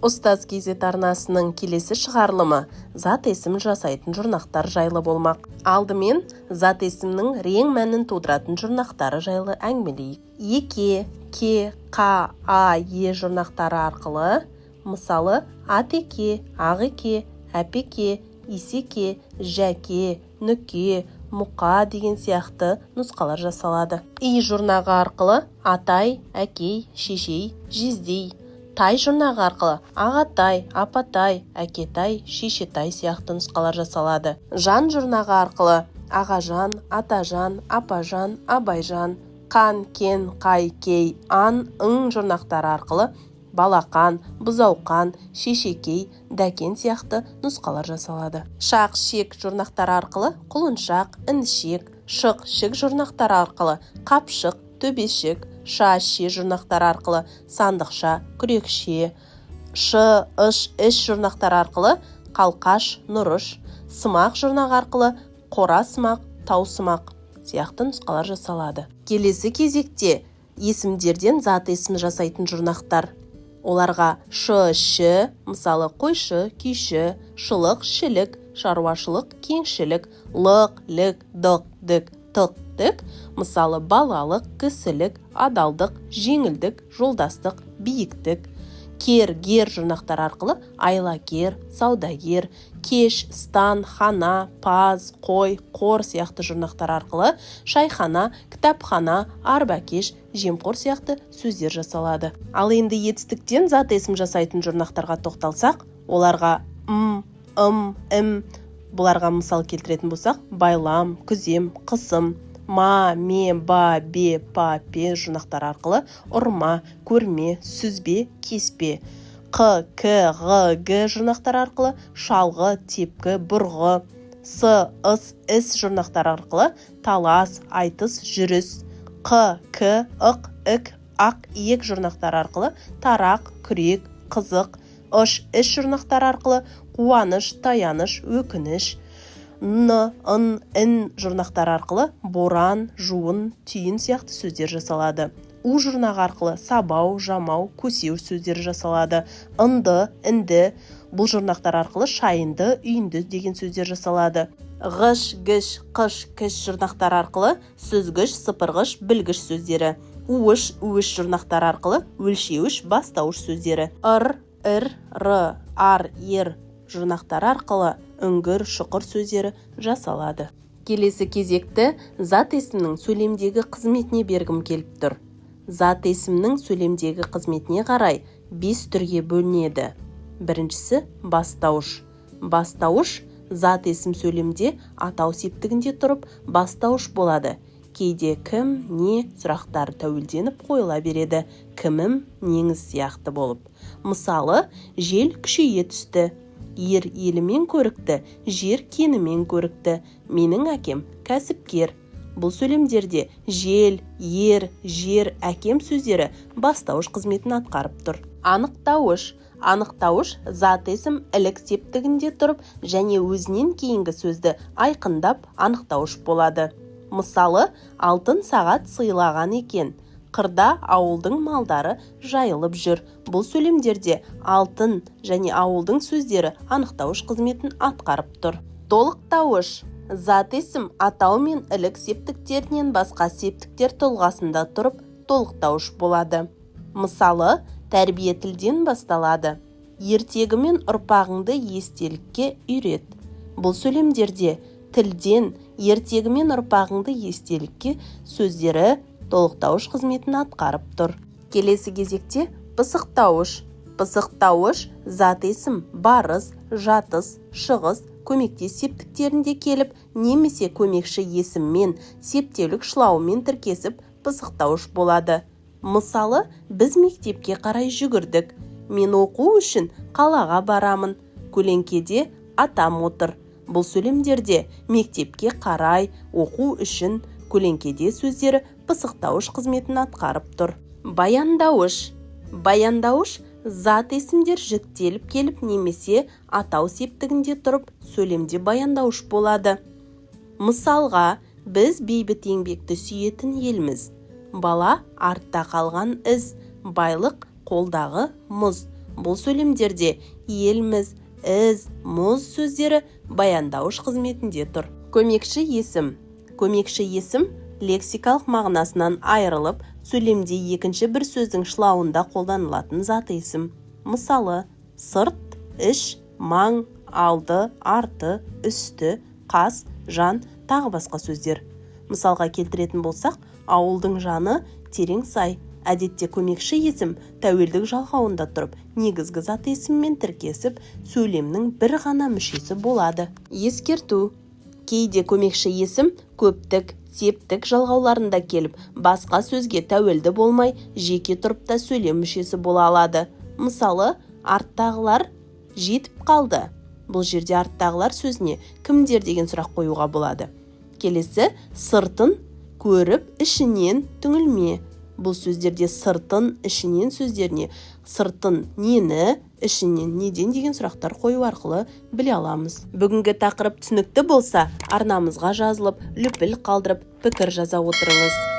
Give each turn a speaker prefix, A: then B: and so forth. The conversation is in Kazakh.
A: Ұстаз Кезет арнасының келесі шығарылымы зат есім жасайтын жұрнақтар жайлы болмақ. Алдымен зат есімнің рең мәнін тудыратын жұрнақтары жайлы әңгімелейік. Еке, ке, қа, а, е жұрнақтары арқылы, мысалы, атеке, ағеке, әпеке, исеке, жәке, нүке, мұқа деген сияқты нұсқалар жасалады. И жұрнағы арқылы атай, әкей, шешей, жездей. Тай жұрнағы арқылы ағатай, апатай, әкетай, шешетай сияқты нұсқалар жасалады. Жан жұрнағы арқылы ағажан, атажан, апажан, абайжан. Қан, кен, қай, кей, ан, ың жұрнақтары арқылы балақан, бұзауқан, шешекей, дәкен сияқты нұсқалар жасалады. Шақ, шек жұрнақтары арқылы құлыншақ, інішек, шық, шік жұрнақтары арқылы қапшық, төбешік. Ша, ше жұрнақтары арқылы сандықша, күрекше. Ш, ыш, іш жұрнақтары арқылы қалқаш, нұрыш. Сымақ жұрнағы арқылы қора сымақ, тау сымақ сияқты нұсқалар жасалады. Келесі кезекте есімдерден зат есім жасайтын жұрнақтар. Оларға ш, ш, мысалы қойшы, күйші, шылық, шілік, шаруашылық, кеңшілік, лық, лік, дық, дік, тық, дік, мысалы балалық, кісілік, адалдық, жеңілдік, жолдастық, биіктік. Кер, гер жұрнақтар арқылы айлакер, саудагер. Кеш, стан, хана, паз, қой, қор сияқты жұрнақтар арқылы шайхана, кітапхана, арбакеш, жемқор сияқты сөздер жасалады. Ал енді етістіктен зат есім жасайтын жұрнақтарға тоқталсақ, оларға ім. Бұларға мысал келтіретін болсақ, байлам, күзем, қысым. Ма, ме, ба, бе, па, пе жұрнақтар арқылы ұрма, көрме, сүзбе, кеспе. Қ, к, ғ, г жұрнақтар арқылы шалғы, тепкі, бұрғы. С, ыс, іс жұрнақтар арқылы талас, айтыс, жүріс. Қ, к, ық, ік, ақ, иек жұрнақтар арқылы тарақ, күрек, қызық. Үш, іш жұрнақтар арқылы қуаныш, таяныш, өкініш. Н, ын, ін жұрнақтар арқылы боран, жуын, түйін сияқты сөздер жасалады. У жұрнағы арқылы сабау, жамау, көсеу сөздер жасалады.Ынды, інді, бұл жұрнақтар арқылы шайынды, үйінді деген сөздер жасалады. Ғыш, гіш, қыш, кіш жұрнақтар арқылы сөзгіш, сыпырғыш, білгіш сөздері. Уыш, уыш жұрнақтар арқылы өлшеуіш, бастауыш сөздері. Ыр, ір, р, ар, ер жұрнақтар арқылы үңгір, шұқыр сөздері жасалады. Келесі кезекті зат есімнің сөйлемдегі қызметіне бергім келіп тұр. Зат есімнің сөйлемдегі қызметіне қарай 5 түрге бөлінеді. Біріншісі бастауыш. Бастауыш зат есім сөйлемде атау септігінде тұрып бастауыш болады. Кейде кім, не сұрақтар тәуелденіп қойыла береді. Кімім, неңіз сияқты болып. Мысалы, жел күшейе түсті. Ер елімен көрікті, жер кенімен көрікті. Менің әкем кәсіпкер. Бұл сөйлемдерде жел, ер, жер, әкем сөздері бастауыш қызметін атқарып тұр. Анықтауыш. Анықтауыш зат есім ілік септігінде тұрып және өзінен кейінгі сөзді айқындап анықтауыш болады. Мысалы, алтын сағат сыйлаған екен. Қырда ауылдың малдары жайылып жүр. Бұл сөйлемдерде алтын және ауылдың сөздері анықтауыш қызметін атқарып тұр. Толықтауыш. Зат есім атау мен ілік септіктерінен басқа септіктер толғасында тұрып толықтауыш болады. Мысалы, тәрбие тілден басталады. Ертегі мен ұрпағыңды естелікке үйрет. Бұл сөйлемдерде тілден, ертегі мен ұрпағыңды естелікке сөздері толықтауыш қызметін атқарып тұр. Келесі кезекте пысықтауыш. Пысықтауыш зат есім барыс, жатыс, шығыс, көмектес септіктерінде келіп, немесе көмекші есіммен, септеулік шылауымен тіркесіп пысықтауыш болады. Мысалы, біз мектепке қарай жүгірдік. Мен оқу үшін қалаға барамын. Көлеңкеде атам отыр. Бұл сөйлемдерде мектепке қарай, оқу үшін, көлеңкеде сөздері пысықтауыш қызметін атқарып тұр. Баяндауыш. Баяндауыш зат есімдер жіктеліп келіп немесе атау септігінде тұрып сөйлемде баяндауыш болады. Мысалға, біз бейбіт еңбекті сүйетін елміз. Бала артта қалған із, байлық қолдағы мұз. Бұл сөйлемдерде елміз, із, мұз сөздері баяндауыш қызметінде тұр. Көмекші есім. Көмекші есім лексикалық мағынасынан айырылып, сөйлемде екінші бір сөздің шылауында қолданылатын зат есім. Мысалы, сырт, іш, маң, алды, арты, үсті, қас, жан, тағы басқа сөздер. Мысалға келтіретін болсақ, ауылдың жаны терең сай. Әдетте көмекші есім тәуелдік жалғауында тұрып, негізгі зат есіммен тіркесіп, сөйлемнің бір ғана мүшесі болады. Ескерту. Кейде көмекші есім көптік, септік жалғауларында келіп, басқа сөзге тәуелді болмай, жеке тұрып та сөйлем мүшесі бола алады. Мысалы, арттағылар жетіп қалды. Бұл жерде арттағылар сөзіне кімдер деген сұрақ қоюға болады. Келесі, сыртын көріп, ішінен түңілме. Бұл сөздерде сыртын, ішінен сөздеріне сыртын нені, ішінен неден деген сұрақтар қою арқылы біле аламыз. Бүгінгі тақырып түсінікті болса, арнамызға жазылып, лүпіл қалдырып, пікір жаза отырыңыз.